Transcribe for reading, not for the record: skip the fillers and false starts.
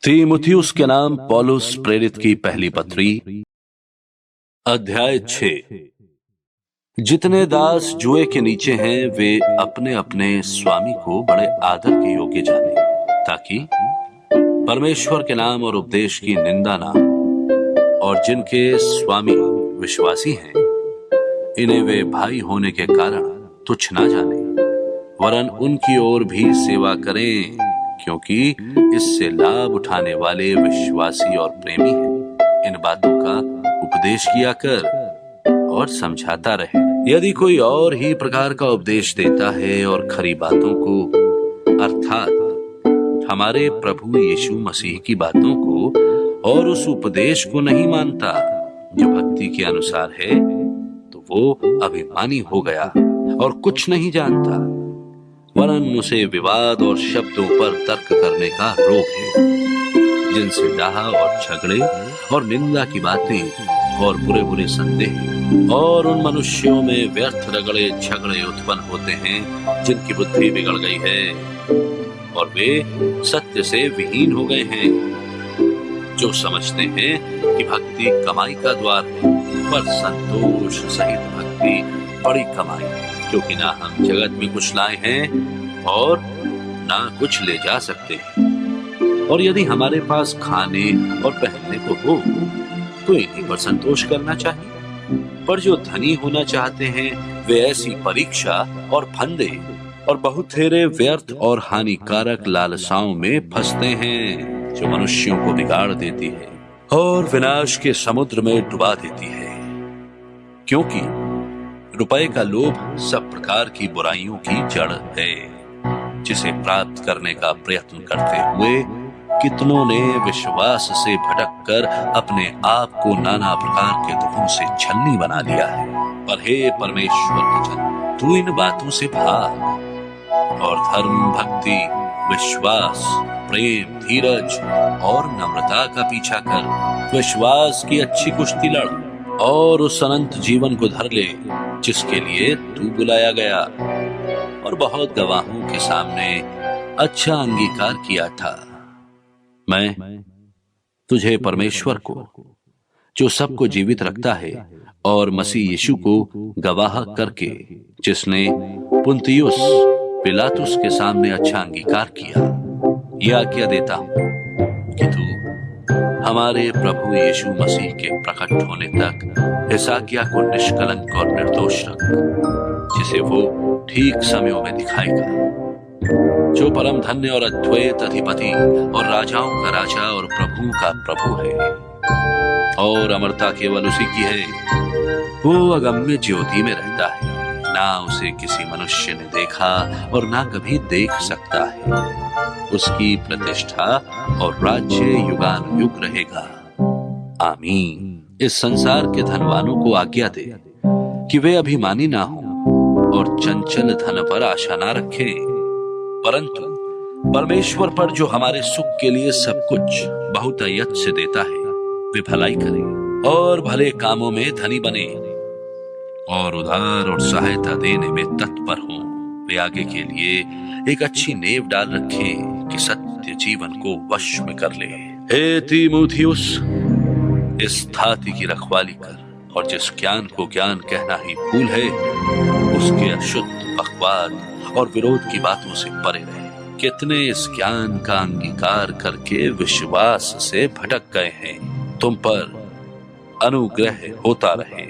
तीमुथियुस के नाम पौलुस प्रेरित की पहली पत्री अध्याय 6। जितने दास जुए के नीचे हैं वे अपने अपने स्वामी को बड़े आदर के योग्य जाने, ताकि परमेश्वर के नाम और उपदेश की निंदा ना हो। और जिनके स्वामी विश्वासी हैं, इन्हें वे भाई होने के कारण तुच्छ ना जाने, वरन उनकी ओर भी सेवा करें, क्योंकि इससे लाभ उठाने वाले विश्वासी और प्रेमी हैं। इन बातों का उपदेश किया कर और समझाता रहे। यदि कोई और ही प्रकार का उपदेश देता है और खरी बातों को अर्थात हमारे प्रभु यीशु मसीह की बातों को और उस उपदेश को नहीं मानता जो भक्ति के अनुसार है, तो वो अभिमानी हो गया और कुछ नहीं जानता, वरन उसे विवाद और शब्दों पर तर्क करने का रोग है, जिनसे डाह और झगड़े और निंदा की बातें और बुरे बुरे संदेह और उन मनुष्यों में व्यर्थ रगड़े झगड़े उत्पन्न होते हैं, जिनकी बुद्धि बिगड़ गई है और वे सत्य से विहीन हो गए हैं, जो समझते हैं कि भक्ति कमाई का द्वार है, पर संतोष सहित भक्ति बड़ी कमाई, क्योंकि ना हम जगत में कुछ लाए हैं और ना कुछ ले जा सकते हैं। और यदि हमारे पास खाने और पहनने को हो तो इन्हीं पर संतोष करना चाहिए। पर जो धनी होना चाहते हैं वे ऐसी परीक्षा और फंदे और बहुतेरे व्यर्थ और हानिकारक लालसाओं में फंसते हैं, जो मनुष्यों को बिगाड़ देती है और विनाश के समुद्र में डुबा देती है। क्योंकि रुपए का लोभ सब प्रकार की बुराइयों की जड़ है, जिसे प्राप्त करने का प्रयत्न करते हुए कितनों ने विश्वास से भटककर अपने आप को नाना प्रकार के दुखों से छलनी बना लिया है। पर हे परमेश्वर के जन, तू इन बातों से भाग और धर्म, भक्ति, विश्वास, प्रेम, धीरज और नम्रता का पीछा कर। विश्वास की अच्छी कुश्ती लड़ और उस अनंत जीवन को धर ले जिसके लिए तू बुलाया गया और बहुत गवाहों के सामने अच्छा अंगीकार किया था। मैं तुझे परमेश्वर को, जो सबको जीवित रखता है, और मसीह यीशु को गवाह करके, जिसने पुन्तियुस पिलातुस के सामने अच्छा अंगीकार किया, यह आज्ञा देता हूं कि तू हमारे प्रभु यीशु मसीह के प्रकट होने तक इस आज्ञा को निष्कलंक और निर्दोष रख, जिसे वो ठीक समयों में दिखाएगा, जो परम धन्य और अद्वैत अधिपति और राजाओं का राजा और प्रभुओं का प्रभु है, और अमरता केवल उसी की है। वो अगम्य ज्योति में रहता है, ना उसे किसी मनुष्य ने देखा और ना कभी देख सकता है। उसकी प्रतिष्ठा और राज्य युगानुयुग रहेगा। आमीन। इस संसार के धनवानों को आज्ञा दे कि वे अभिमानी ना हो और चंचल धन पर आशा ना रखें, परंतु परमेश्वर पर, जो हमारे सुख के लिए सब कुछ बहुतायत से देता है, वे भलाई करें और भले कामों में धनी बने और उधार और सहायता देने में तत्पर हों। वे आगे के लिए एक अच्छी नींव डाल रखें कि सत्य जीवन को वश में कर ले। हे तीमुथियुस, इस धाति की रखवाली कर, और जिस ज्ञान को ज्ञान कहना ही भूल है, उसके अशुद्ध, बकवाद और विरोध की बातों से परे रहे। कितने इस ज्ञान का अंगीकार करके विश्वास से भटक गए हैं। तुम पर अनुग्रह होता रहे।